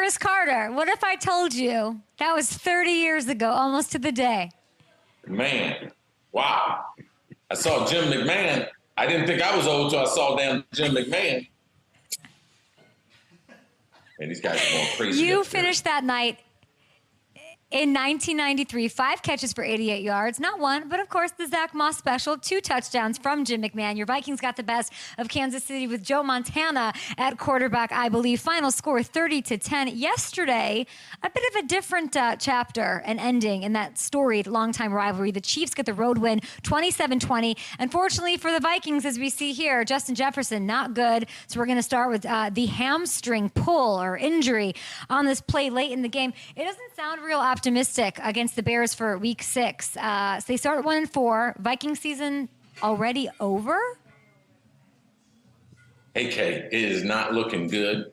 Cris Carter, what if I told you that was 30 years ago, almost to the day? Man, wow. I saw Jim McMahon. I didn't think I was old until I saw damn Jim McMahon. And these guys are going crazy. You finished that night in 1993, 5 catches for 88 yards. Not one, but of course the Zach Moss special, 2 touchdowns from Jim McMahon. Your Vikings got the best of Kansas City with Joe Montana at quarterback, I believe. Final score 30-10. Yesterday, a bit of a different chapter and ending in that storied longtime rivalry. The Chiefs get the road win, 27-20. Unfortunately for the Vikings, as we see here, Justin Jefferson, not good. So we're going to start with the hamstring pull or injury on this play late in the game. It doesn't sound real optimistic against the Bears for week 6. So they start 1-4. Viking season already over? Hey, Kay, it is not looking good.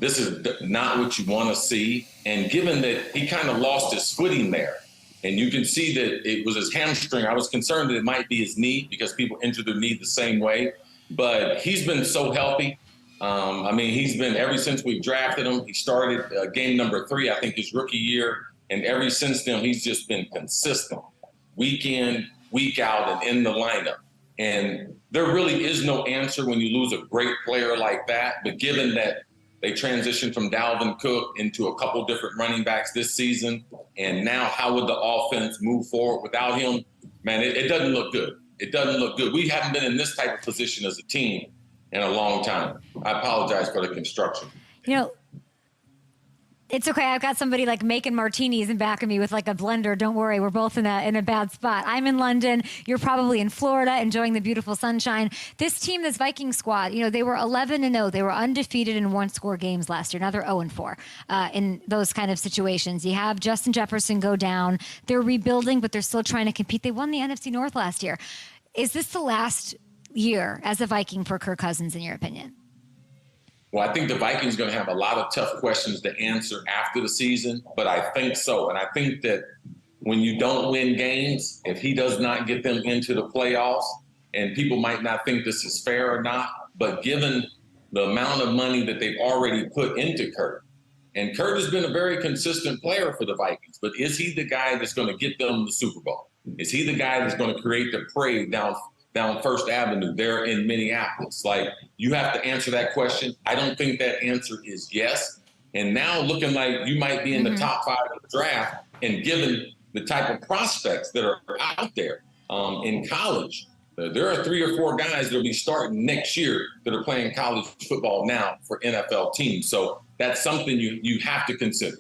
This is not what you want to see. And given that he kind of lost his footing there, and you can see that it was his hamstring, I was concerned that it might be his knee because people injure their knee the same way. But he's been so healthy. He's been, ever since we drafted him, he started game number 3, I think his rookie year. And ever since then, he's just been consistent, week in, week out, and in the lineup. And there really is no answer when you lose a great player like that. But given that they transitioned from Dalvin Cook into a couple different running backs this season, and now how would the offense move forward without him? Man, it doesn't look good. It doesn't look good. We haven't been in this type of position as a team in a long time. I apologize for the construction. You know, it's okay. I've got somebody like making martinis in back of me with like a blender. Don't worry. We're both in a bad spot. I'm in London. You're probably in Florida enjoying the beautiful sunshine. This team, this Viking squad, you know, they were 11-0. They were undefeated in 1-score games last year. Now they're 0-4 in those kind of situations. You have Justin Jefferson go down. They're rebuilding, but they're still trying to compete. They won the NFC North last year. Is this the last year as a Viking for Kirk Cousins, in your opinion? Well, I think the Vikings are going to have a lot of tough questions to answer after the season, but I think so. And I think that when you don't win games, if he does not get them into the playoffs, and people might not think this is fair or not, but given the amount of money that they've already put into Kirk, and Kirk has been a very consistent player for the Vikings, but is he the guy that's going to get them the Super Bowl? Is he the guy that's going to create the parade down First Avenue there in Minneapolis? Like, you have to answer that question. I don't think that answer is yes. And now looking like you might be in the top 5 of the draft, and given the type of prospects that are out there in college, there are 3 or 4 guys that will be starting next year that are playing college football now for NFL teams. So that's something you have to consider.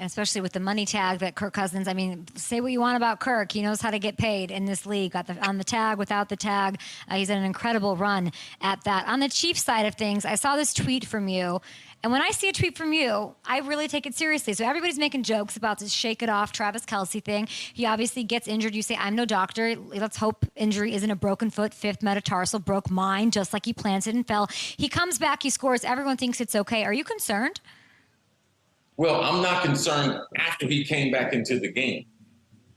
Especially with the money tag that Kirk Cousins, I mean, say what you want about Kirk. He knows how to get paid in this league. On the tag, without the tag. He's had an incredible run at that. On the Chiefs side of things, I saw this tweet from you. And when I see a tweet from you, I really take it seriously. So everybody's making jokes about this shake it off Travis Kelce thing. He obviously gets injured. You say, I'm no doctor. Let's hope injury isn't a broken foot, 5th metatarsal, broke mine, just like he planted and fell. He comes back, he scores. Everyone thinks it's okay. Are you concerned? Well, I'm not concerned after he came back into the game,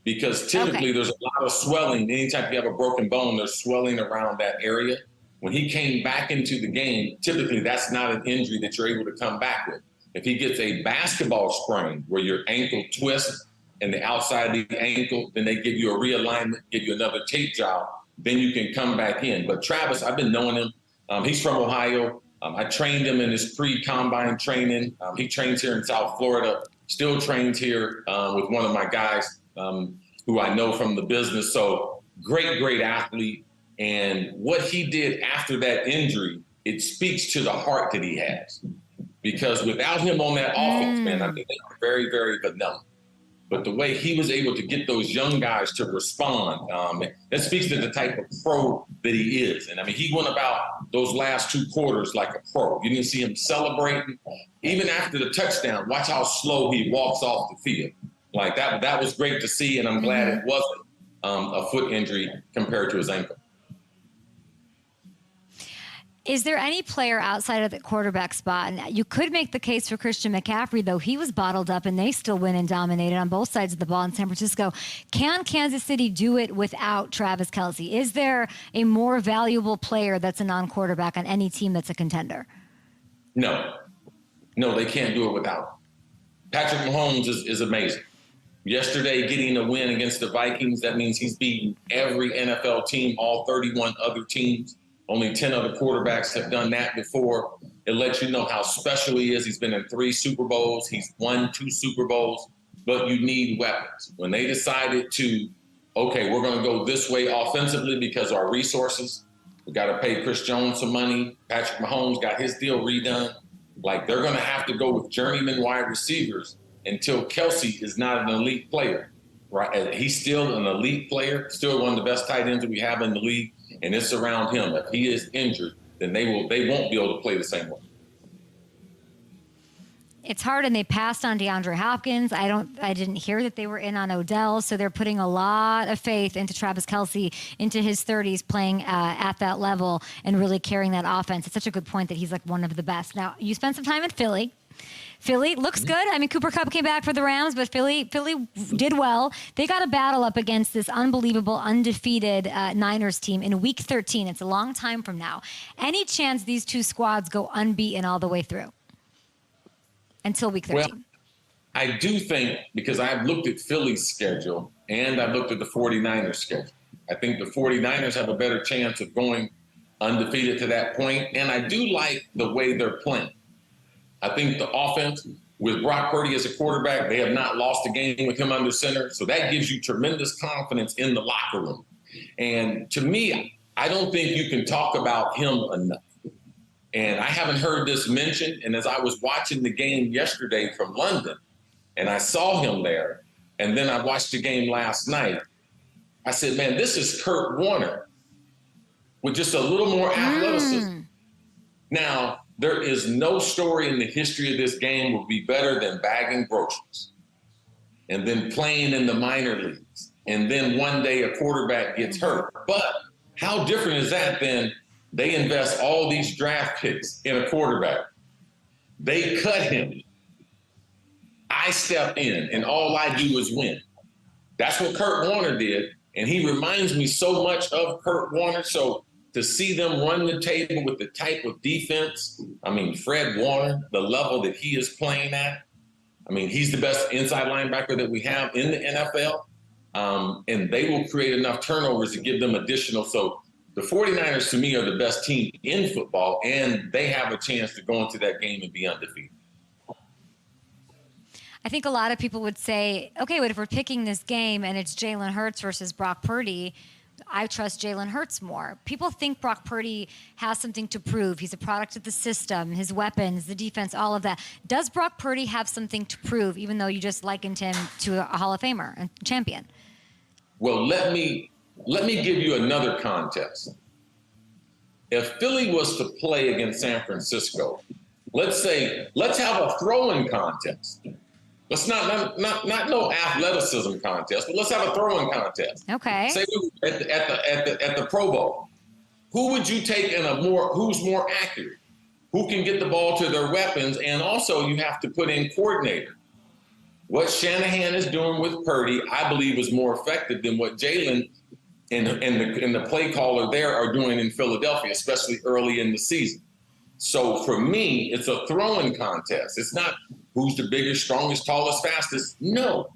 because typically there's a lot of swelling. Anytime you have a broken bone, there's swelling around that area. When he came back into the game, typically that's not an injury that you're able to come back with. If he gets a basketball sprain where your ankle twists and the outside of the ankle, then they give you a realignment, give you another tape job, then you can come back in. But Travis, I've been knowing him. He's from Ohio. I trained him in his pre-combine training. He trains here in South Florida, still trains here with one of my guys who I know from the business. So great athlete. And what he did after that injury, it speaks to the heart that he has. Because without him on that offense, man, I mean, they are very, very vanilla. But the way he was able to get those young guys to respond, that speaks to the type of pro that he is. And, I mean, he went about those last 2 quarters like a pro. You didn't see him celebrating. Even after the touchdown, watch how slow he walks off the field. Like, that was great to see, and I'm glad it wasn't a foot injury compared to his ankle. Is there any player outside of the quarterback spot? And you could make the case for Christian McCaffrey, though he was bottled up and they still win and dominated on both sides of the ball in San Francisco. Can Kansas City do it without Travis Kelce? Is there a more valuable player that's a non-quarterback on any team that's a contender? No. No, they can't do it without him. Patrick Mahomes is amazing. Yesterday, getting a win against the Vikings, that means he's beaten every NFL team, all 31 other teams. Only 10 other quarterbacks have done that before. It lets you know how special he is. He's been in 3 Super Bowls. He's won 2 Super Bowls. But you need weapons. When they decided to, okay, we're going to go this way offensively because of our resources. We got to pay Chris Jones some money. Patrick Mahomes got his deal redone. Like, they're going to have to go with journeyman wide receivers until Kelce is not an elite player, right? He's still an elite player, still one of the best tight ends that we have in the league, and it's around him. If he is injured, then they won't be able to play the same way. It's hard, and they passed on DeAndre Hopkins. I didn't hear that they were in on Odell, so they're putting a lot of faith into Travis Kelce, into his 30s, playing at that level and really carrying that offense. It's such a good point that he's like one of the best. Now, you spent some time in Philly. Philly looks good. I mean, Cooper Kupp came back for the Rams, but Philly did well. They got a battle up against this unbelievable, undefeated Niners team in Week 13. It's a long time from now. Any chance these two squads go unbeaten all the way through until Week 13? Well, I do think, because I've looked at Philly's schedule and I've looked at the 49ers schedule, I think the 49ers have a better chance of going undefeated to that point, and I do like the way they're playing. I think the offense, with Brock Purdy as a quarterback, they have not lost a game with him under center. So that gives you tremendous confidence in the locker room. And to me, I don't think you can talk about him enough. And I haven't heard this mentioned. And as I was watching the game yesterday from London, and I saw him there, and then I watched the game last night, I said, man, this is Kurt Warner with just a little more athleticism. Now, there is no story in the history of this game would be better than bagging groceries and then playing in the minor leagues. And then one day a quarterback gets hurt. But how different is that than they invest all these draft picks in a quarterback? They cut him. I step in, and all I do is win. That's what Kurt Warner did. And he reminds me so much of Kurt Warner. So to see them run the table with the type of defense, I mean, Fred Warner, the level that he is playing at, I mean, he's the best inside linebacker that we have in the NFL. And they will create enough turnovers to give them additional. So the 49ers, to me, are the best team in football, and they have a chance to go into that game and be undefeated. I think a lot of people would say, okay, but if we're picking this game and it's Jalen Hurts versus Brock Purdy, I trust Jalen Hurts more. People think Brock Purdy has something to prove. He's a product of the system, his weapons, the defense, all of that. Does Brock Purdy have something to prove, even though you just likened him to a Hall of Famer and champion? Well, let me give you another contest. If Philly was to play against San Francisco, let's have a throwing contest. Let's not no athleticism contest, but let's have a throwing contest. Okay. Say at the Pro Bowl, who would you take who's more accurate? Who can get the ball to their weapons? And also you have to put in coordinator. What Shanahan is doing with Purdy, I believe, is more effective than what Jalen and the play caller there are doing in Philadelphia, especially early in the season. So for me, it's a throwing contest. It's not who's the biggest, strongest, tallest, fastest. No,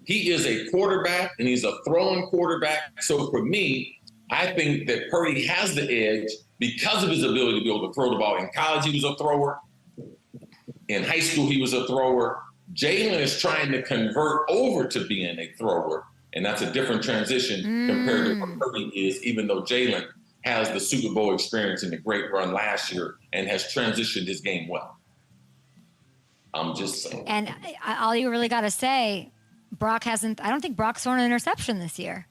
he is a quarterback, and he's a throwing quarterback. So for me, I think that Purdy has the edge because of his ability to be able to throw the ball. In college, he was a thrower. In high school, he was a thrower. Jalen is trying to convert over to being a thrower, and that's a different transition compared to what Purdy is, even though Jalen has the Super Bowl experience and the great run last year and has transitioned his game well. I'm just saying. And all you really got to say, I don't think Brock's thrown an interception this year.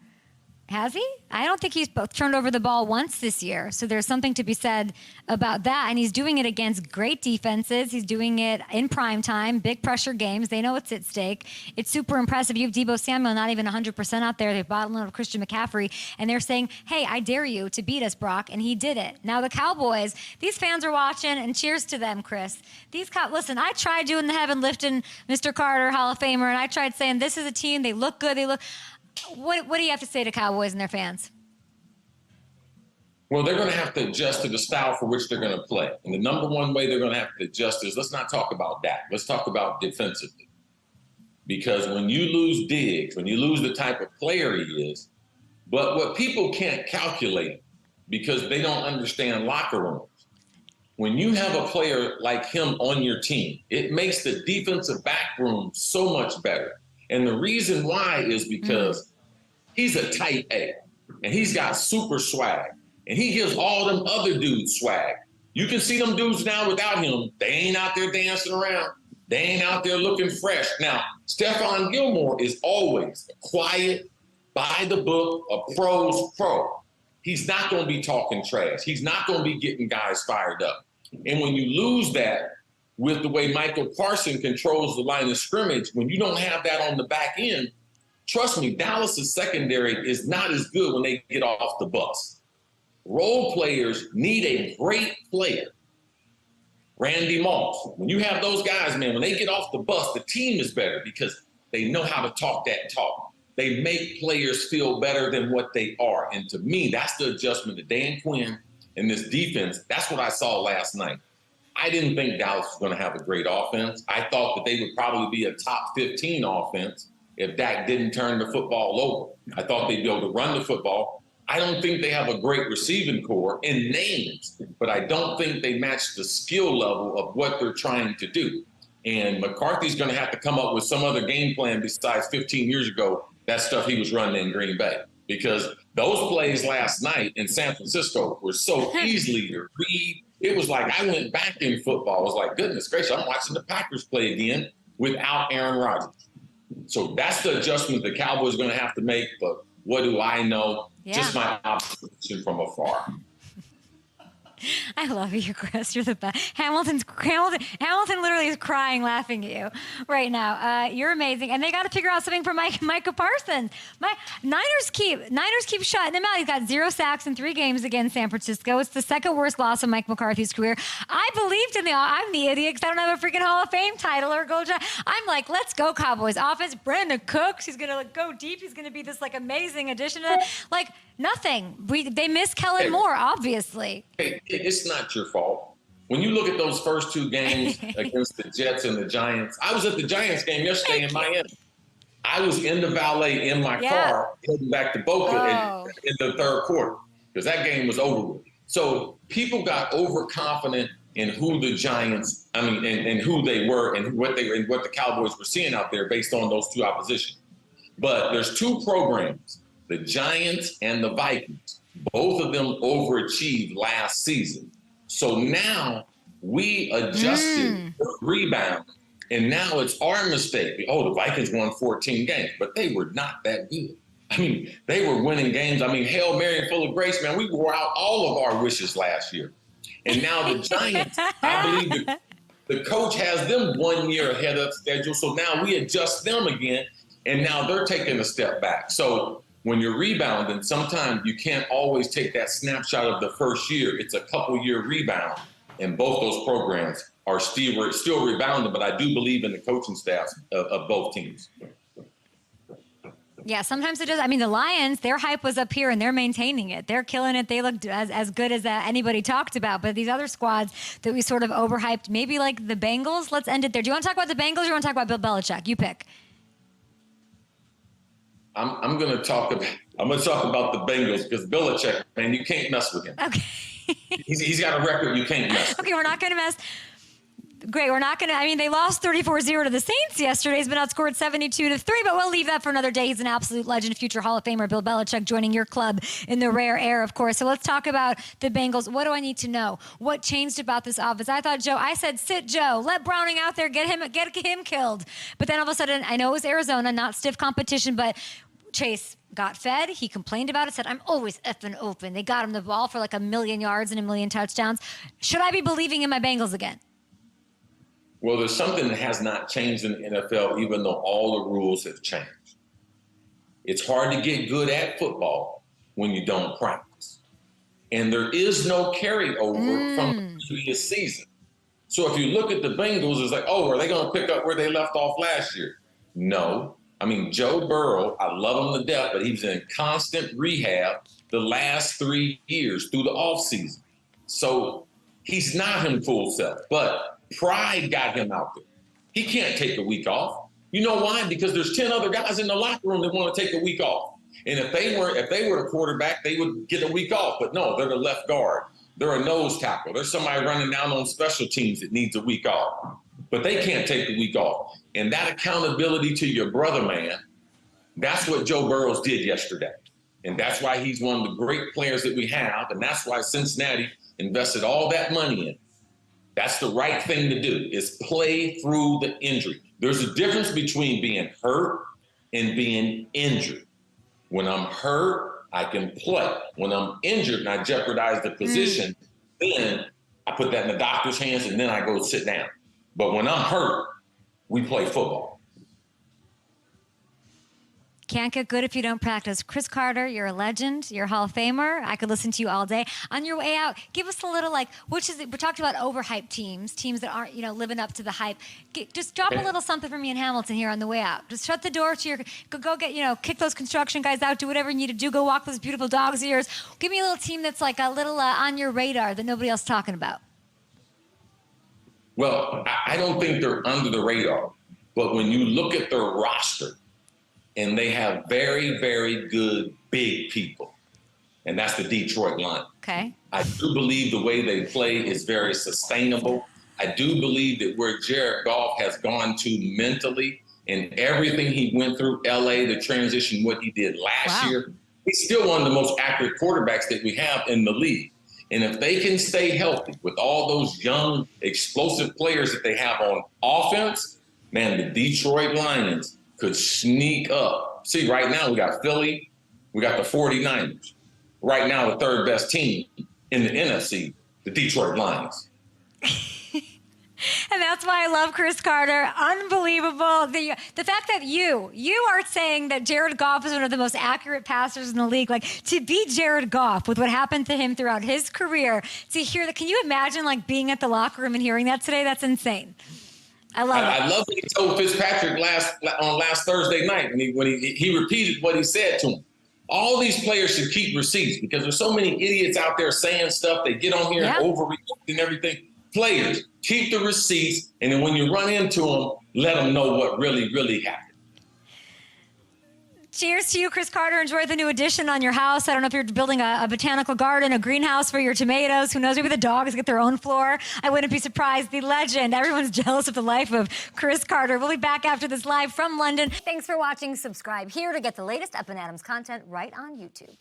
Has he? I don't think he's turned over the ball once this year. So there's something to be said about that. And he's doing it against great defenses. He's doing it in prime time, big pressure games. They know it's at stake. It's super impressive. You have Deebo Samuel not even 100% out there. They've bought a little Christian McCaffrey. And they're saying, hey, I dare you to beat us, Brock. And he did it. Now the Cowboys, these fans are watching, and cheers to them, Cris. Listen, I tried doing the heaven lifting Mr. Carter, Hall of Famer, and I tried saying this is a team. They look good. What do you have to say to Cowboys and their fans? Well, they're going to have to adjust to the style for which they're going to play. And the number one way they're going to have to adjust is, let's not talk about that. Let's talk about defensively. Because when you lose Diggs, when you lose the type of player he is, but what people can't calculate because they don't understand locker rooms, when you have a player like him on your team, it makes the defensive back room so much better. And the reason why is because he's a type A, and he's got super swag, and he gives all them other dudes swag. You can see them dudes now without him. They ain't out there dancing around. They ain't out there looking fresh. Now, Stephon Gilmore is always a quiet, by the book, a pro's pro. He's not going to be talking trash. He's not going to be getting guys fired up. And when you lose that with the way Michael Parsons controls the line of scrimmage, when you don't have that on the back end, trust me, Dallas's secondary is not as good when they get off the bus. Role players need a great player. Randy Moss. When you have those guys, man, when they get off the bus, the team is better because they know how to talk that talk. They make players feel better than what they are. And to me, that's the adjustment to Dan Quinn and this defense. That's what I saw last night. I didn't think Dallas was going to have a great offense. I thought that they would probably be a top 15 offense if Dak didn't turn the football over. I thought they'd be able to run the football. I don't think they have a great receiving core in names, but I don't think they match the skill level of what they're trying to do. And McCarthy's going to have to come up with some other game plan besides 15 years ago, that stuff he was running in Green Bay. Because those plays last night in San Francisco were so easily to read. It was like I went back in football. I was like, goodness gracious, I'm watching the Packers play again without Aaron Rodgers. So that's the adjustment the Cowboys are going to have to make. But what do I know? Yeah. Just my observation from afar. I love you, Cris. You're the best. Hamilton literally is crying, laughing at you right now. You're amazing, and they got to figure out something for Micah Parsons. Niners keep shutting him out. He's got 0 sacks in 3 games against San Francisco. It's the second worst loss of Mike McCarthy's career. I believed in I'm the idiot because I don't have a freaking Hall of Fame title or gold. I'm like, let's go Cowboys offense. Brandon Cooks, he's gonna go deep. He's gonna be this amazing addition to nothing. They miss Kellen Moore, obviously. Hey, it's not your fault. When you look at those first 2 games against the Jets and the Giants, I was at the Giants game yesterday in Miami. I was in the valet in my car heading back to Boca in the third quarter because that game was over with. So people got overconfident in who the Giants, and who they were and what the Cowboys were seeing out there based on those 2 oppositions. But there's 2 programs, the Giants and the Vikings. Both of them overachieved last season. So now we adjusted the rebound, and now it's our mistake. Oh, the Vikings won 14 games, but they were not that good. They were winning games. Hail Mary and full of grace, man. We wore out all of our wishes last year. And now the Giants, I believe the coach has them 1 year ahead of schedule. So now we adjust them again, and now they're taking a step back. So when you're rebounding, sometimes you can't always take that snapshot of the first year. It's a couple-year rebound, and both those programs are still rebounding, but I do believe in the coaching staffs of both teams. Yeah, sometimes it does. The Lions, their hype was up here, and they're maintaining it. They're killing it. They look as good as anybody talked about. But these other squads that we sort of overhyped, maybe like the Bengals, let's end it there. Do you want to talk about the Bengals or do you want to talk about Bill Belichick? You pick. I'm going to talk about the Bengals because Belichick, man, you can't mess with him. Okay. He's got a record you can't mess with. Okay, we're not going to mess. Great, we're not going to. They lost 34-0 to the Saints yesterday. He's been outscored 72-3, but we'll leave that for another day. He's an absolute legend, future Hall of Famer, Bill Belichick, joining your club in the rare air, of course. So let's talk about the Bengals. What do I need to know? What changed about this offense? I said, sit Joe, let Browning out there, get him killed. But then all of a sudden, I know it was Arizona, not stiff competition, but Chase got fed. He complained about it, said, I'm always effing open. They got him the ball for 1 million yards and 1 million touchdowns. Should I be believing in my Bengals again? Well, there's something that has not changed in the NFL, even though all the rules have changed. It's hard to get good at football when you don't practice. And there is no carryover from the previous season. So if you look at the Bengals, it's are they going to pick up where they left off last year? No. Joe Burrow, I love him to death, but he's in constant rehab. the last 3 years through the offseason. So he's not him full self, but pride got him out there. He can't take a week off. You know why? Because there's 10 other guys in the locker room that want to take a week off. And if they were the quarterback, they would get a week off. But no, they're the left guard. They're a nose tackle. There's somebody running down on special teams that needs a week off. But they can't take the week off. And that accountability to your brother, man, that's what Joe Burrows did yesterday. And that's why he's one of the great players that we have. And that's why Cincinnati invested all that money in. That's the right thing to do, is play through the injury. There's a difference between being hurt and being injured. When I'm hurt, I can play. When I'm injured and I jeopardize the position, then I put that in the doctor's hands and then I go sit down. But when I'm hurt, we play football. Can't get good if you don't practice. Cris Carter, you're a legend. You're a Hall of Famer. I could listen to you all day. On your way out, give us a little, which is it? We talked about overhyped teams that aren't, living up to the hype. Just drop a little something for me in Hamilton here on the way out. Just shut the door to your, go get, kick those construction guys out, do whatever you need to do. Go walk those beautiful dogs of yours. Give me a little team that's like a little on your radar that nobody else is talking about. Well, I don't think they're under the radar. But when you look at their roster, and they have very, very good big people. And that's the Detroit Lions. Okay. I do believe the way they play is very sustainable. I do believe that where Jared Goff has gone to mentally and everything he went through, LA, the transition, what he did last year, he's still one of the most accurate quarterbacks that we have in the league. And if they can stay healthy with all those young, explosive players that they have on offense, man, the Detroit Lions could sneak up. See, right now we got Philly, we got the 49ers. Right now, the third best team in the NFC, the Detroit Lions. And that's why I love Cris Carter. Unbelievable. The fact that you are saying that Jared Goff is one of the most accurate passers in the league. To beat Jared Goff with what happened to him throughout his career, to hear that, can you imagine being at the locker room and hearing that today? That's insane. I love it. I love what he told Fitzpatrick last Thursday night when he repeated what he said to him. All these players should keep receipts because there's so many idiots out there saying stuff. They get on here and overreact and everything. Players, keep the receipts, and then when you run into them, let them know what really, really happened. Cheers to you, Cris Carter. Enjoy the new addition on your house. I don't know if you're building a botanical garden, a greenhouse for your tomatoes. Who knows? Maybe the dogs get their own floor. I wouldn't be surprised. The legend. Everyone's jealous of the life of Cris Carter. We'll be back after this live from London. Thanks for watching. Subscribe here to get the latest Up and Adams content right on YouTube.